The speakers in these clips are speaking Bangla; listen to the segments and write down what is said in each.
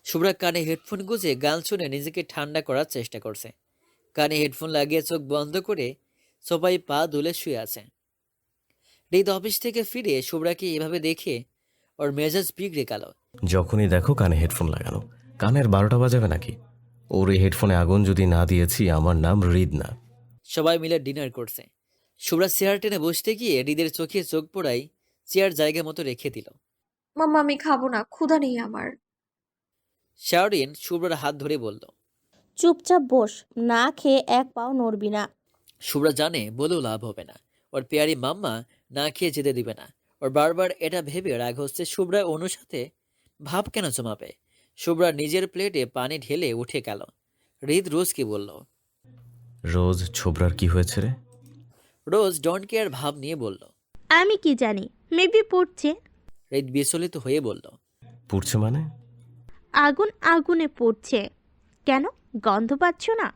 শুভ্রা কানে হেডফোন গুঁজে গান শুনে নিজেকে ঠান্ডা করার চেষ্টা করছে। কানে হেডফোন লাগিয়ে চোখ বন্ধ করে সোফায় পা দুলে শুয়ে আছে। হৃদ অফিস থেকে ফিরে শুভ্রাকে এভাবে দেখে ওর মেজাজ বিগড়ে গেল। যখনই দেখো কানে হেডফোন লাগানো, কানের 12টা বাজাবে নাকি? ওর এই হেডফোনে আগুন যদি না দিয়েছি, আমার নাম হৃদ না। সবাই মিলে ডিনার করছে। শুভ্রা চেয়ার টেনে বসতে গিয়ে হৃদের চোখে চোখ পড়াই চেয়ার জায়গা মতো রেখে দিল। মাম্মা আমি খাবো না, ক্ষুধা নেই আমার। শাওরিন শুভ্রার হাত ধরে বলল। চুপচাপ বস, না খেয়ে এক পাও নড়বি না। শুভ্রা জানে বলেও লাভ হবে না, ওর পেয়ারি মাম্মা না খেয়ে যেতে দিবে না। ওর বারবার এটা ভেবে রাগ হচ্ছে শুভ্রা অনুর সাথে ভাব কেন জমাবে। শুভ্রা নিজের প্লেটে পানি ঢেলে উঠে গেল। হৃদ রোজকে বলল। রোজ, ছোবরার কি হয়েছে রে? রোজ ডোন্ট কেয়ার ভাব নিয়ে বলল। আমি কি জানি, মেবি পড়ছে। হৃদ বিচলিত হয়ে বলল। পুড়ছে মানে? আগুন আগুনে পড়ছে। কেন, গন্ধ পাচ্ছ না?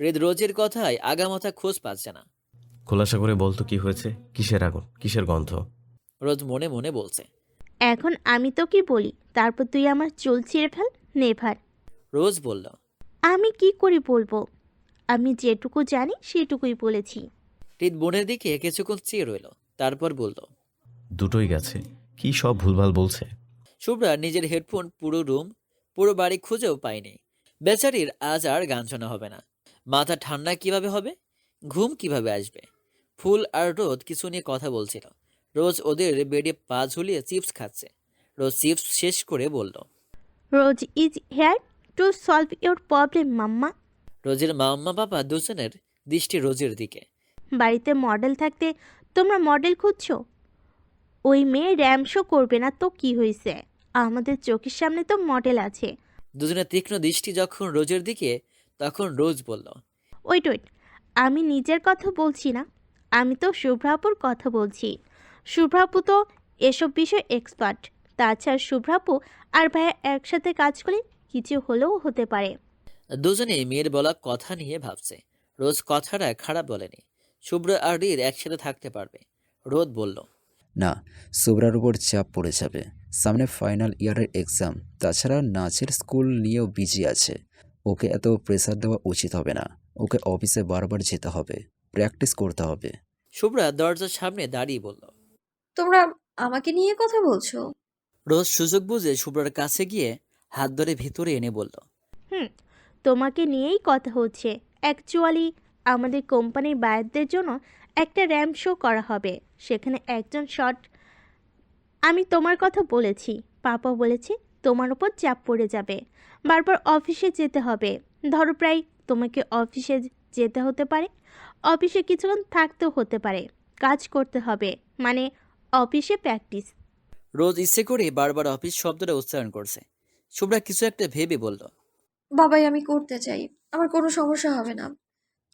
হৃদ রোজের কথায় আগামাথা খোঁজ পাচ্ছে না। খোলাসা করে বলতো কি হয়েছে, কিসের আগুন, কিসের গন্ধ? রোজ মনে মনে বলছে। এখন আমি তো কি বলি, তারপর তুই আমার চুল ছিঁড়ে ফেল। নেভার। রোজ বলল। আমি কি করে বলবো? আমি যেটুকু জানি সেটুকুই বলেছি। হৃদ বোনের দিকে কিছুক্ষণ চেয়ে রইল, তারপর বলল। দুটোই গেছে, কি সব ভুলভাল বলছে। শুভ্রা নিজের হেডফোন পুরো রুম পুরো বাড়ি খুঁজেও পায়নি। বেচারির আজ আর গান শোনা হবে না। মাথা ঠান্ডা কিভাবে হবে, ঘুম কিভাবে আসবে? ফুল আর রোদ কিছু নিয়ে কথা বলছিল। রোজ ওদের বেডে পা ঝুলিয়ে চিপস খাচ্ছে। রোজ চিপস শেষ করে বলল। Rose is here to solve your problem mama. রোজের মাম্মা বাবা দুজনের দৃষ্টি রোজের দিকে। বাড়িতে মডেল থাকতে তোমরা মডেল খুঁজছো? ওই মেয়ে র্যাম শো করবে না তো কি হয়েছে? আমাদের চোখের সামনে তো মডেল আছে। দুজনের তীক্ষ্ণ দৃষ্টি যখন রোজের দিকে, তখন রোজ বলল। ওয়েট ওয়েট, আমি নিজের কথা বলছি না, আমি তো শুভ্রাপুর কথা বলছি। শুভ্রাপু তো এসব বিষয় এক্সপার্ট। তাছাড়া শুভ্রাপু আর ভাইয়া একসাথে কাজ করলে কিছু হলেও হতে পারে। দুজনেই মেয়ের বলা কথা নিয়ে ভাবছে। রোজ কথাটা খারাপ বলেনি। শুভ্র আর হৃদ একসাথে থাকতে পারবে। রোদ বলল। না, শুভ্রার উপর চাপ পড়ে যাবে। সামনে ফাইনাল ইয়ারের এক্সাম, তাছাড়া নাচের স্কুল নিয়েও বিজি আছে। ওকে এত প্রেসার দেওয়া উচিত হবে না। ওকে অফিসে বারবার যেতে হবে, প্র্যাকটিস করতে হবে। শুভ্রা দরজার সামনে দাঁড়িয়ে বলল। তোমরা আমাকে নিয়ে কথা বলছো? রোজ সুযোগ বুঝে শুভ্রার কাছে গিয়ে হাত ধরে ভিতরে এনে বলল। হুম, তোমাকে নিয়েই কথা হচ্ছে। অ্যাকচুয়ালি আমাদের কোম্পানির বায়ারদের জন্য একটা র্যাম্প শো করা হবে। সেখানে একজন শর্ট, আমি তোমার কথা বলেছি। পাপা বলেছে তোমার উপর চাপ পড়ে যাবে, বারবার অফিসে যেতে হবে। ধরো প্রায় তোমাকে অফিসে যেতে হতে পারে, অফিসে কিছুক্ষণ থাকতেও হতে পারে, কাজ করতে হবে, মানে অফিসে প্র্যাকটিস। রোজ ইচ্ছে করে বারবার অফিস শব্দটা উচ্চারণ করছে। শুভ্রা কিছু একটা ভেবে বলল। বাবাই আমি করতে চাই, আমার কোনো সমস্যা হবে না।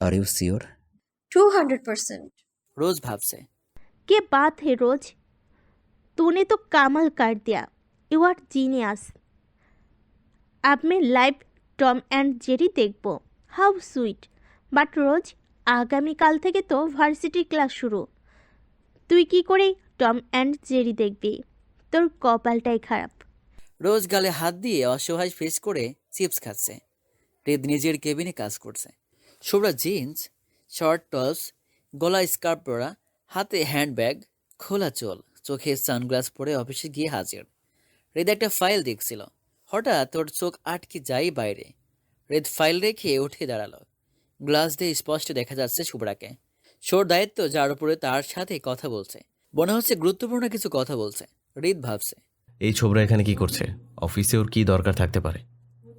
Are you sure? 200%। রোজ ভাবছে। কে বাত হে রোজ, तूने तो कमाल कर दिया। You are genius. अब मैं लाइव टॉम एंड जेरी देखब। How sweet. বাট রোজ, আগামীকাল থেকে তো ভার্সিটি ক্লাস শুরু। তুই কি করে টম অ্যান্ড জেরি দেখবি? তোর কপালটাই খারাপ। রোজ গালে হাত দিয়ে অসহায় ফেস করে চিপস খাচ্ছে। হৃদ নিজের কেবিনে কাজ করছে। শুভ্রা জিন্স, শর্ট টপস, গলায় স্কার্ফ পরা, হাতে হ্যান্ডব্যাগ, খোলা চোল, চোখে সানগ্লাস পরে অফিসে গিয়ে হাজির। হৃদ একটা ফাইল দেখছিল। হঠাৎ ওর চোখ আটকে যায় বাইরে। হৃদ ফাইল রেখে উঠে দাঁড়ালো। গ্লাস দিয়ে স্পষ্ট দেখা যাচ্ছে শুভ্রাকে। শোর দায়িত্ব যার উপরে তার সাথে কথা বলছে। মনে হচ্ছে গুরুত্বপূর্ণ কিছু কথা বলছে। হৃদ ভাবছে। এই ছোবরা এখানে কি করছে? অফিসে ওর কি দরকার থাকতে পারে?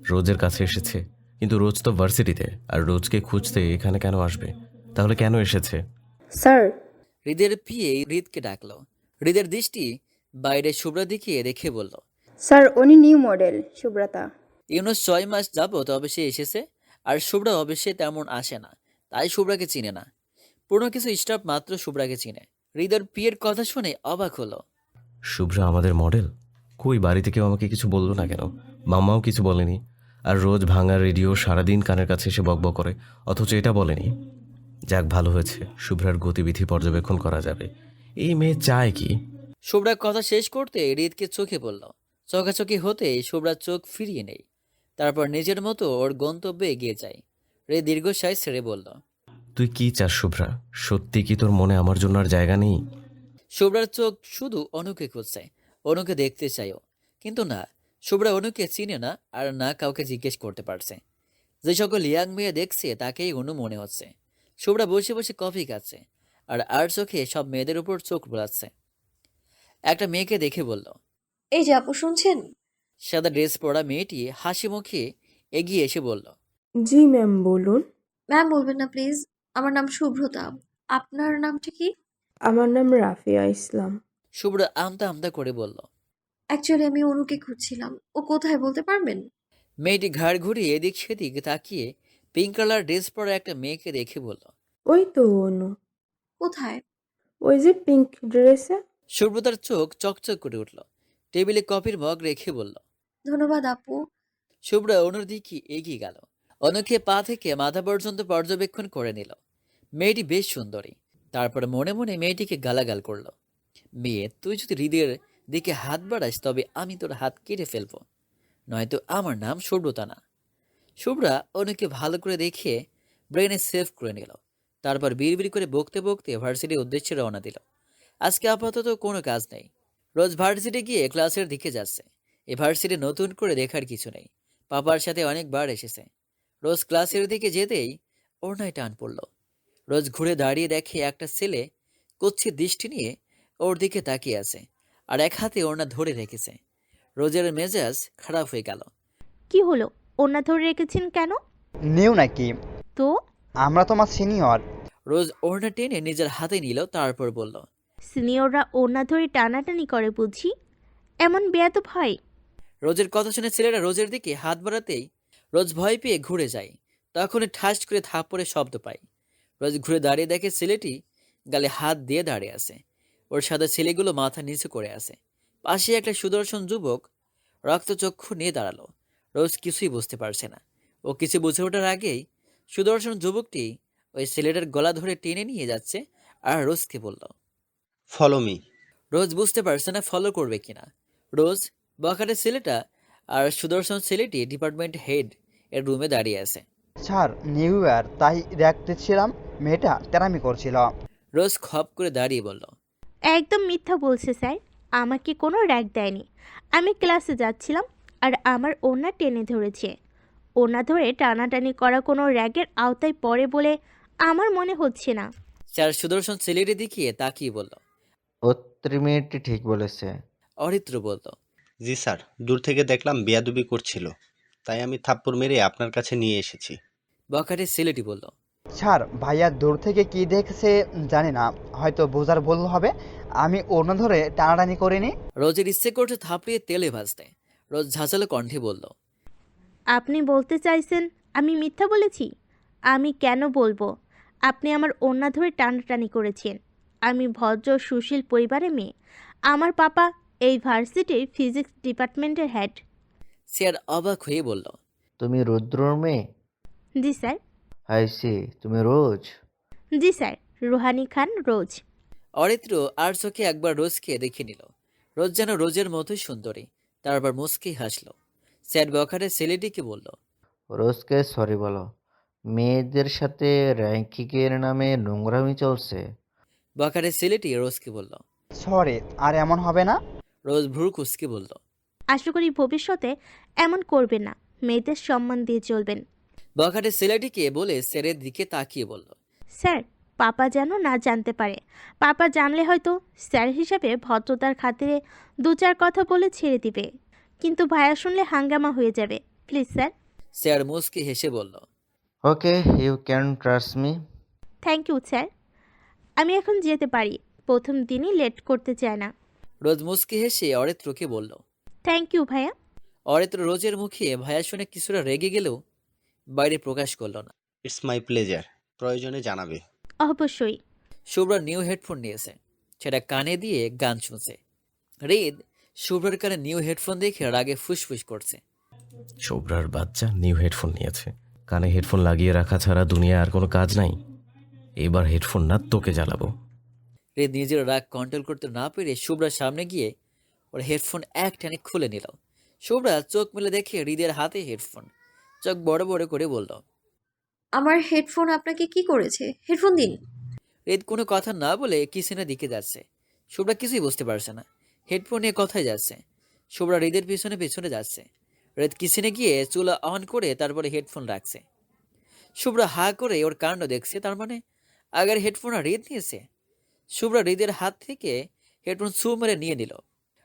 রোজের কাছে এসেছে, কিন্তু রোজ তো ভার্সিটিতে, আর রোজকে খুঁজতে এখানে কেন আসবে? তাহলে কেন এসেছে? স্যার। হৃদের পিয়ে হৃদকে ডাকলো। হৃদের দৃষ্টি বাইরে শুভ্রা দিকে রেখে বলল। স্যার উনি নিউ মডেল সুব্রতা। ইউনুস 6 মাস যাবত অফিসে এসেছে, আর শুভ্রা অফিসে তেমন আসে না, তাই শুভ্রাকে চিনে না। পুরনো কিছু স্টাফ মাত্র শুভ্রাকে চিনে। হৃদের পিয়ের কথা শুনে অবাক হলো। শুভ্রা আমাদের মডেল? কই, বাড়িতে কেউ আমাকে কিছু বললো না কেন? মাম্মাও কিছু বলেনি। আর রোজ ভাঙা রেডিও সারাদিন কানের কাছে এসে বকবক করে, অথচ এটা বলেনি। যাক, ভালো হয়েছে, শুভ্রার গতিবিধি পর্যবেক্ষণ করা যাবে। এই মেয়ে চায় কি? শুভ্রা কথা শেষ করতে হৃদকে চোখে পড়ল। চোখাচোখি হতেই শুভ্রা চোখ ফিরিয়ে নেয়, তারপর নিজের মতো ওর গন্তব্যে এগিয়ে যায়। হৃদ দীর্ঘশ্বাস ছেড়ে বলল, তুই কি চাস শুভ্রা? সত্যি কি তোর মনে আমার জন্য আর জায়গা নেই? শুভ্রার চোখ শুধু অনুকে খুঁজছে, অনুকে দেখতে চাইও, কিন্তু না, শুভ্রা অনুকে চিনে না আর না কাউকে জিজ্ঞেস করতে পারছে। যে সকল ইয়াং মেয়ে দেখছে তাকেই অনু মনে হচ্ছে। শুভ্রা বসে বসে কফি খাচ্ছে আর চোখে সব মেয়েদের উপর চোখ বোলাচ্ছে। একটা মেয়েকে দেখে বলল, এই যে আপু, শুনছেন? সাদা ড্রেস পরা মেয়েটি হাসি মুখে এগিয়ে এসে বলল, জি ম্যাম, বলুন। ম্যাম বলবেন না প্লিজ। আমার নাম শুভ্রতা। আপনার নামটা কি? আমার নাম রাফিয়া ইসলাম। শুভ্রা আমতা আমতা করে বলল। অ্যাকচুয়ালি আমি অনুকে খুঁজছিলাম। ও কোথায় বলতে পারবেন? মেয়েটি ঘাড় ঘুরিয়ে এদিক সেদিক তাকিয়ে পিঙ্ক কালার ড্রেস পরা একটা মেয়েকে দেখে বলল, ওই তো অনু, কোথায়? ওই যে পিঙ্ক ড্রেসে। সুব্রতার চোখ চকচক করে উঠল। টেবিলে কফির মগ রেখে বলল। ধন্যবাদ আপু। শুভ্রা অনুর দিকে এগিয়ে গেল, অনুকে পা থেকে মাথা পর্যন্ত পর্যবেক্ষণ করে নিল। মেয়েটি বেশ সুন্দরী। তারপর মনে মনে মেয়েটিকে গালাগাল করল, মেয়ে তুই যদি হৃদের দিকে হাত বাড়াস তবে আমি তোর হাত কেটে ফেলবো, নয়তো আমার নাম শুভ্রতা না। শুভ্রা অনুকে ভালো করে দেখে ব্রেনে সেভ করে নিল। তারপর বিড়বিড় করে বকতে বকতে ভার্সিটির উদ্দেশ্যে রওনা দিল। আজকে আপাতত কোনো কাজ নেই। রোজ ভার্সিটি গিয়ে ক্লাসের দিকে যাচ্ছে। এই ভার্সিটি নতুন করে দেখার কিছু নেই। পাপার সাথে অনেকবার এসেছে। রোজ ক্লাসের দিকে যেতেই ওড়নায় টান পড়ল। রোজ ঘুরে দাঁড়িয়ে দেখে একটা ছেলে কুৎসিত দৃষ্টি নিয়ে ওর দিকে তাকিয়ে আছে আর এক হাতে ওড়না ধরে রেখেছে। রোজের মেজাজ খারাপ হয়ে গেল। কি হলো? ওড়না ধরে রেখেছেন কেন? নিউ নাকি? তো আমরা তোমার সিনিয়র। রোজ ওড়না টেনে নিজের হাতে নিল, তারপর বলল, সিনিয়ররা ওড়না ধরে টানাটানি করে বুঝি? এমন বেয়াদব হয়? রোজের কথা শুনে ছেলেরা রোজের দিকে হাত বাড়াতেই রোজ ভয় পেয়ে ঘুরে যায়। তখনই ঠাস করে থাপ্পড়ে শব্দ পায়। রোজ ঘুরে দাঁড়িয়ে দেখে ছেলেটি গালে হাত দিয়ে দাঁড়িয়ে আছে। ওর সাদা ছেলেগুলো মাথা নিচু করে আছে। পাশে একটা সুদর্শন যুবক রক্তচক্ষু নিয়ে দাঁড়ালো। রোজ কিছুই বুঝতে পারছে না। ও কিছু বুঝে ওঠার আগেই সুদর্শন যুবকটি ওই ছেলেটার গলা ধরে টেনে নিয়ে যাচ্ছে আর রোজকে বলল, ফলো মি। রোজ বুঝতে পারছে না ফলো করবে কিনা। রোজ, বখাটের ছেলেটা আর সুদর্শন ছেলেটি ডিপার্টমেন্ট হেড এর রুমে দাঁড়িয়ে আছে। স্যার, নিউ ইয়ার তাই দেখতেছিলাম মেয়েটা তেরামি করছিল। রোজ খপ করে দাঁড়িয়ে বলল, একদম মিথ্যা বলছে স্যার। আমাকে কোনো র্যাক দেয়নি। আমি ক্লাসে যাচ্ছিলাম আর আমার ওড়না টেনে ধরেছে। ওড়না ধরে টানাটানি করা কোনো র্যাগের আওতায় পড়ে বলে আমার মনে হচ্ছে না। চার সুদর্শন ছেলেটি দেখিয়ে তাকিয়ে বলল। মেয়েটি ঠিক বলেছে। অরিত্র বলল, জি স্যার, দূর থেকে দেখলাম বেয়াদবি করছিল, তাই আমি থাপ্পড় মেরে আপনার কাছে নিয়ে এসেছি। বখাটের ছেলেটি বলল, স্যার, ভাইয়া দূর থেকে কি দেখছে জানি না, হয়তো বোঝার ভুল হবে। আমি ওড়না ধরে টানাটানি করিনি। রোজের ইচ্ছে করছে থাপড়িয়ে তেলে ভাজতে। রোজ ঝাঁঝালো কণ্ঠে বলল, আপনি বলতে চাইছেন আমি মিথ্যা বলেছি? আমি কেন বলবো? আপনি আমার ওড়না ধরে টানাটানি করেছেন। আমি ভদ্র সুশীল পরিবারের মেয়ে। আমার পাপা এই ভার্সিটির ফিজিক্স ডিপার্টমেন্টের হেড। স্যার অবাক হয়ে বলল, তুমি রুদ্রর মেয়ে? জি স্যার। হাইসি, তুমি রোজ? জি স্যার, রুহানি খান রোজ। অরিত্র আর চোখে একবার রোজকে দেখে নিল। রোজ যেন রোজের মতোই সুন্দরী। তারপর মুচকি হাসলো। স্যার বখাটের ছেলেটিকে বলল, রোজকে সরি বলো। মেয়েদের সাথে র্যাঙ্কিংয়ের নামে নোংরামি চলছে। বখাটের ছেলেটি রোজকে বলল। সরি, আর এমন হবে না। রোজ ভ্রু কুচকে বলল, আশা করি ভবিষ্যতে এমন করবেন না। মেয়েদের সম্মান দিয়ে চলবেন। বখাটের ছেলেটিকে বলে স্যারের দিকে তাকিয়ে বলল, স্যার, পাপা যেন না জানতে পারে। পাপা জানলে হয়তো স্যার হিসাবে ভদ্রতার খাতিরে দু চার কথা বলে ছেড়ে দিবে, কিন্তু ভাইয়া শুনলে হাঙ্গামা হয়ে যাবে। Please sir. স্যার মুচকি হেসে বলল, okay, you can trust me. Thank you sir. আমি এখন যেতে পারি। প্রথম দিনই লেট করতে চায় না। রোজ মুচকি হেসে অরিত্রকে বলল। থ্যাংক ইউ ভাইয়া। অরিত্র রোজের মুখে ভাইয়া শুনে কিছুটা রেগে গেলেও বাইরে প্রকাশ করল না। ইটস মাই প্লেজার, প্রয়োজনে জানাবে। অবশ্যই। শুভ্রা নিউ হেডফোন নিয়েছে, সেটা কানে দিয়ে গান শুনছে। হৃদ শুভ্রার কানে নিউ হেডফোন দেখে রাগে ফুসফুস করছে। শুভ্রার বাচ্চা নিউ হেডফোন নিয়েছে। কানে হেডফোন লাগিয়ে রাখা ছাড়া দুনিয়ায় আর কোনো কাজ নাই। এবার হেডফোন না তোকে জ্বালাবো। হৃদ নিজের রাগ কন্ট্রোল করতে না পেরে শুভ্রার সামনে গিয়ে ওর হেডফোন এক টানে খুলে নিল। শুভ্রা চোখ মেলে দেখে হৃদের হাতে হেডফোন। চোখ বড় বড় করে বলল, আমার হেডফোন আপনাকে কি করেছে? হেডফোন দিন। হৃদ কোনো কথা না বলে কিচেনের দিকে যাচ্ছে। শুভ্রা কিছুই বুঝতে পারছে না হেডফোন নিয়ে কোথায় যাচ্ছে। শুভ্রা হৃদের পিছনে পিছনে যাচ্ছে। হৃদ কিচেনে গিয়ে চুলা অন করে তারপরে হেডফোন রাখছে। শুভ্রা হা করে ওর কাণ্ড দেখছে। তার মানে আগের হেডফোন আর হৃদ নিয়েছে। শুভ্রা হৃদের হাত থেকে হেডফোন ছু মেরে নিয়ে নিল।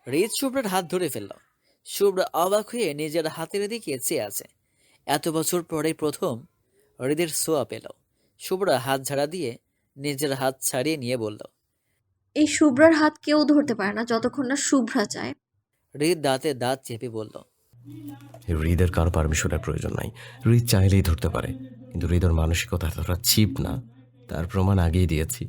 হৃদ শুভ্রার হাত ধরে ফেলল। শুভ্রা অবাক হয়ে নিজের হাতের দিকে চেয়ে আছে। এত বছর পরে প্রথম হৃদের ছোঁয়া পেল। শুভ্রা হাত ঝাড়া দিয়ে নিজের হাত ছাড়িয়ে নিয়ে বলল, এই শুভ্রার হাত কেউ ধরতে পারে না যতক্ষণ না শুভ্রা চায়। হৃদ দাঁতে দাঁত চেপে বলল, হৃদের কারো পারমিশনের প্রয়োজন নাই। হৃদ চাইলেই ধরতে পারে, কিন্তু হৃদর মানসিকতা এতটা চিপ না, তার প্রমাণ আগেই দিয়েছি।